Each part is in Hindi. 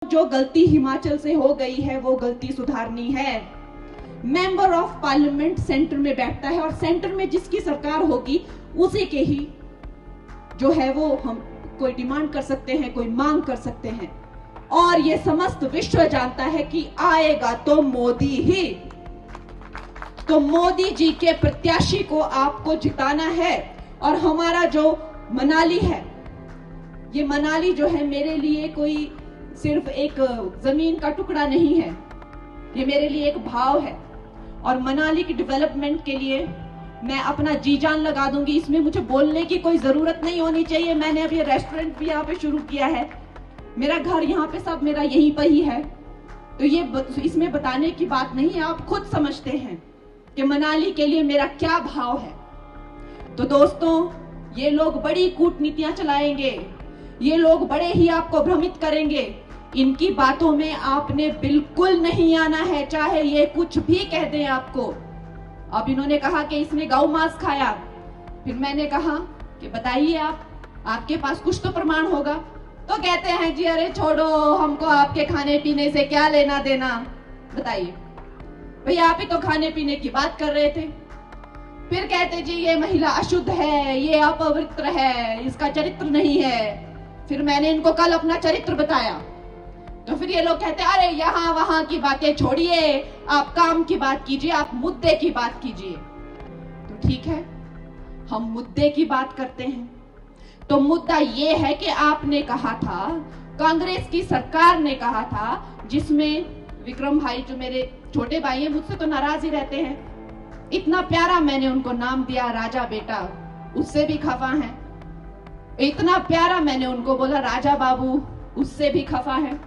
जो गलती हिमाचल से हो गई है वो गलती सुधारनी है। मेंबर ऑफ पार्लियामेंट सेंटर में बैठता है और सेंटर में जिसकी सरकार होगी उसी के ही जो है वो हम कोई डिमांड कर सकते हैं, कोई मांग कर सकते हैं। और ये समस्त विश्व जानता है कि आएगा तो मोदी ही। तो मोदी जी के प्रत्याशी को आपको जिताना है। और हमारा जो मनाली है, ये मनाली जो है मेरे लिए कोई सिर्फ एक जमीन का टुकड़ा नहीं है, ये मेरे लिए एक भाव है। और मनाली की डेवलपमेंट के लिए मैं अपना जी जान लगा दूंगी। इसमें मुझे बोलने की कोई जरूरत नहीं होनी चाहिए। मैंने अभी रेस्टोरेंट भी यहाँ पे शुरू किया है, मेरा घर यहाँ पे सब मेरा यहीं पर ही है। तो ये इसमें बताने की बात नहीं है, आप खुद समझते हैं कि मनाली के लिए मेरा क्या भाव है। तो दोस्तों, ये लोग बड़ी कूटनीतियां चलाएंगे, ये लोग बड़े ही आपको भ्रमित करेंगे। इनकी बातों में आपने बिल्कुल नहीं आना है, चाहे ये कुछ भी कह दें आपको। अब इन्होंने कहा कि इसने गौ मांस खाया, फिर मैंने कहा कि बताइए आपके पास कुछ तो प्रमाण होगा। तो कहते हैं जी अरे छोड़ो, हमको आपके खाने पीने से क्या लेना देना। बताइए भैया, आप ही तो खाने पीने की बात कर रहे थे। फिर कहते जी ये महिला अशुद्ध है, ये अपवित्र है, इसका चरित्र नहीं है। फिर मैंने इनको कल अपना चरित्र बताया, तो फिर ये लोग कहते हैं अरे यहाँ वहां की बातें छोड़िए, आप काम की बात कीजिए, आप मुद्दे की बात कीजिए। तो ठीक है, हम मुद्दे की बात करते हैं। तो मुद्दा ये है कि आपने कहा था, कांग्रेस की सरकार ने कहा था, जिसमें विक्रम भाई जो मेरे छोटे भाई हैं, मुझसे तो नाराज ही रहते हैं, इतना प्यारा मैंने उनको नाम दिया राजा बेटा, उससे भी खफा हैं। इतना प्यारा मैंने उनको बोला राजा बाबू, उससे भी खफा है।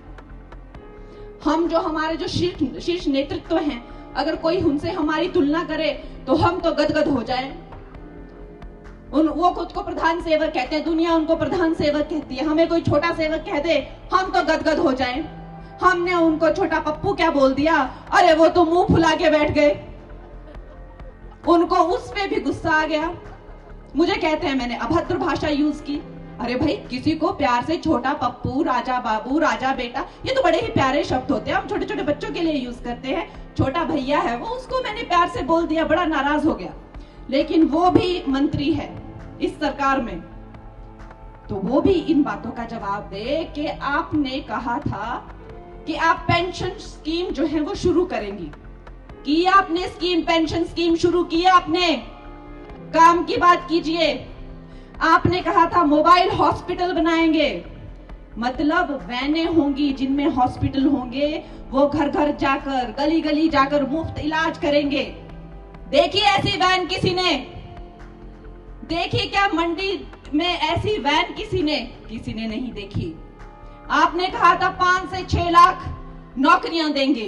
हम जो हमारे जो शीर्ष नेतृत्व हैं, अगर कोई उनसे हमारी तुलना करे तो हम तो गदगद हो जाए। वो खुद को प्रधान सेवक कहते हैं, दुनिया उनको प्रधान सेवक कहती है। हमें कोई छोटा सेवक कह दे, हम तो गदगद हो जाए। हमने उनको छोटा पप्पू क्या बोल दिया, अरे वो तो मुंह फुला के बैठ गए। उनको उस पे भी गुस्सा आ गया। मुझे कहते हैं मैंने अभद्र भाषा यूज की। अरे भाई, किसी को प्यार से छोटा पप्पू, राजा बाबू, राजा बेटा, ये तो बड़े ही प्यारे शब्द होते हैं, हम छोटे छोटे बच्चों के लिए यूज करते हैं। छोटा भैया है वो, उसको मैंने प्यार से बोल दिया, बड़ा नाराज हो गया। लेकिन वो भी मंत्री है इस सरकार में, तो वो भी इन बातों का जवाब दे कि आपने कहा था कि आप पेंशन स्कीम जो है वो शुरू करेंगी। की आपने स्कीम, पेंशन स्कीम शुरू की आपने? काम की बात कीजिए। आपने कहा था मोबाइल हॉस्पिटल बनाएंगे, मतलब वैनें होंगी जिनमें हॉस्पिटल होंगे, वो घर घर जाकर, गली गली जाकर मुफ्त इलाज करेंगे। देखी ऐसी वैन किसी ने? देखी क्या मंडी में ऐसी वैन किसी ने नहीं देखी। आपने कहा था 5 से 6 लाख नौकरियां देंगे,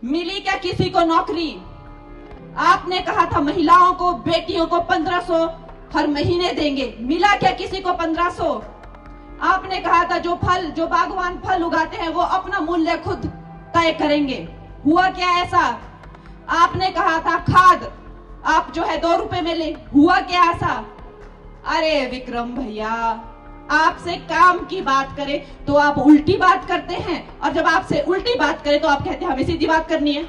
मिली क्या किसी को नौकरी? आपने कहा था महिलाओं को, बेटियों को 1500 हर महीने देंगे, मिला क्या किसी को 1500? आपने कहा था जो बागवान फल उगाते हैं वो अपना मूल्य खुद तय करेंगे, हुआ क्या ऐसा? आपने कहा था खाद आप जो है 2 रुपए में ले, हुआ क्या ऐसा? अरे विक्रम भैया, आपसे काम की बात करें तो आप उल्टी बात करते हैं, और जब आपसे उल्टी बात करें तो आप कहते हैं हमें सीधी बात करनी है।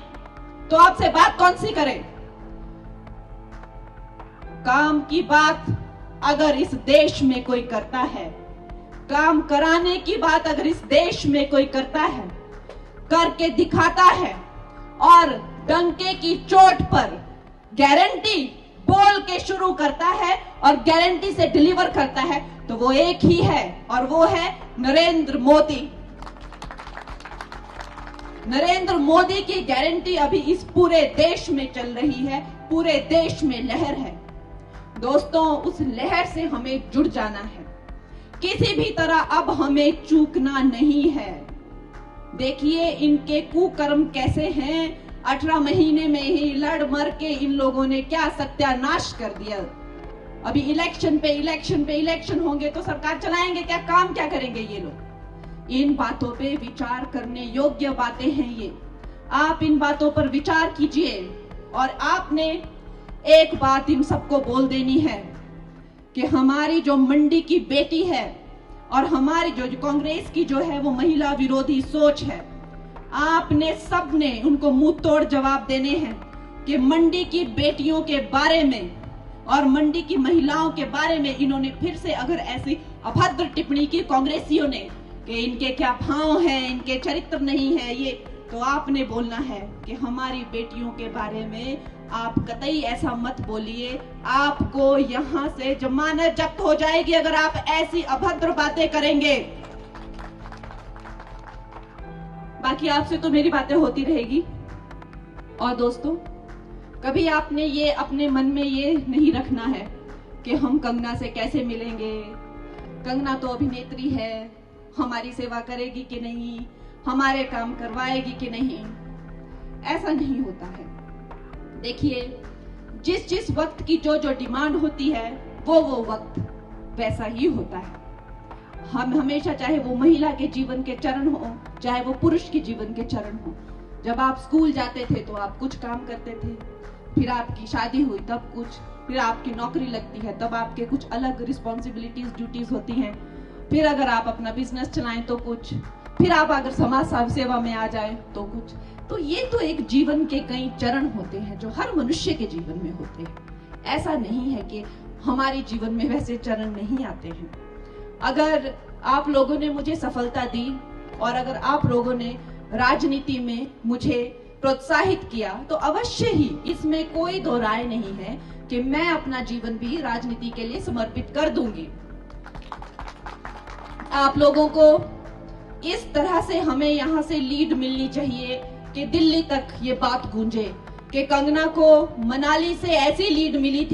तो आपसे बात कौन सी करें? काम की बात अगर इस देश में कोई करता है, काम कराने की बात अगर इस देश में कोई करता है, करके दिखाता है और डंके की चोट पर गारंटी बोल के शुरू करता है और गारंटी से डिलीवर करता है, तो वो एक ही है, और वो है नरेंद्र मोदी। नरेंद्र मोदी की गारंटी अभी इस पूरे देश में चल रही है, पूरे देश में लहर है। दोस्तों, उस लहर से हमें जुड़ जाना है, किसी भी तरह अब हमें चूकना नहीं है। देखिए इनके कुकर्म कैसे हैं, 18 महीने में ही लड़ मर के इन लोगों ने क्या सत्यानाश कर दिया। अभी इलेक्शन पे इलेक्शन होंगे तो सरकार चलाएंगे क्या, काम क्या करेंगे ये लोग? इन बातों पे विचार करने योग्य बातें हैं ये। आप इन बातों पर विचार कीजिए। और आपने एक बात इन सबको बोल देनी है कि हमारी जो मंडी की बेटी है और हमारी जो कांग्रेस की जो है वो महिला विरोधी सोच है, आपने सबने उनको मुंह तोड़ जवाब देने हैं कि मंडी की बेटियों के बारे में और मंडी की महिलाओं के बारे में इन्होंने फिर से अगर ऐसी अभद्र टिप्पणी की कांग्रेसियों ने कि इनके क्या भाव हैं, इनके चरित्र नहीं है, ये तो आपने बोलना है कि हमारी बेटियों के बारे में आप कतई ऐसा मत बोलिए, आपको यहाँ से जमानत जब्त हो जाएगी अगर आप ऐसी अभद्र बातें करेंगे। बाकी आपसे तो मेरी बातें होती रहेगी। और दोस्तों, कभी आपने ये अपने मन में ये नहीं रखना है कि हम कंगना से कैसे मिलेंगे, कंगना तो अभिनेत्री है, हमारी सेवा करेगी कि नहीं, हमारे काम करवाएगी कि नहीं। ऐसा नहीं होता है। देखिए, जिस जिस वक्त की जो जो डिमांड होती है वो वक्त वैसा ही होता है। हम हमेशा, चाहे वो महिला के जीवन के चरण हो, चाहे वो पुरुष के जीवन के चरण हो, जब आप स्कूल जाते थे तो आप कुछ काम करते थे, फिर आपकी शादी हुई तब कुछ, फिर आपकी नौकरी लगती है तब आपके कुछ अलग रिस्पॉन्सिबिलिटीज ड्यूटीज होती हैं, फिर अगर आप अपना बिजनेस चलाएं तो कुछ, फिर आप अगर समाज सेवा में आ जाएं तो कुछ। तो ये तो एक जीवन के कई चरण होते हैं जो हर मनुष्य के जीवन में होते हैं। ऐसा नहीं है कि हमारे जीवन में वैसे चरण नहीं आते हैं। अगर आप लोगों ने मुझे सफलता दी और अगर आप लोगों ने राजनीति में मुझे प्रोत्साहित किया तो अवश्य ही, इसमें कोई दो राय नहीं है कि मैं अपना जीवन भी राजनीति के लिए समर्पित कर दूंगी। आप लोगों को इस तरह से हमें यहाँ से लीड मिलनी चाहिए कि दिल्ली तक ये बात गूंजे कि कंगना को मनाली से ऐसी लीड मिली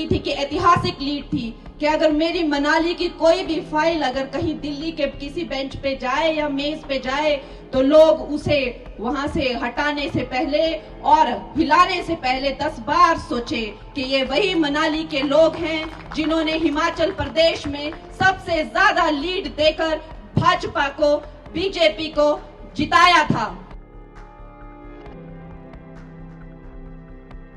थी कि ऐतिहासिक लीड थी कि अगर मेरी मनाली की कोई भी फाइल अगर कहीं दिल्ली के किसी बेंच पे जाए या मेज पे जाए तो लोग उसे वहां से हटाने से पहले और हिलाने से पहले 10 बार सोचे कि ये वही मनाली के लोग हैं जिन्होंने हिमाचल प्रदेश में सबसे ज्यादा लीड देकर भाजपा को, बीजेपी को जिताया था।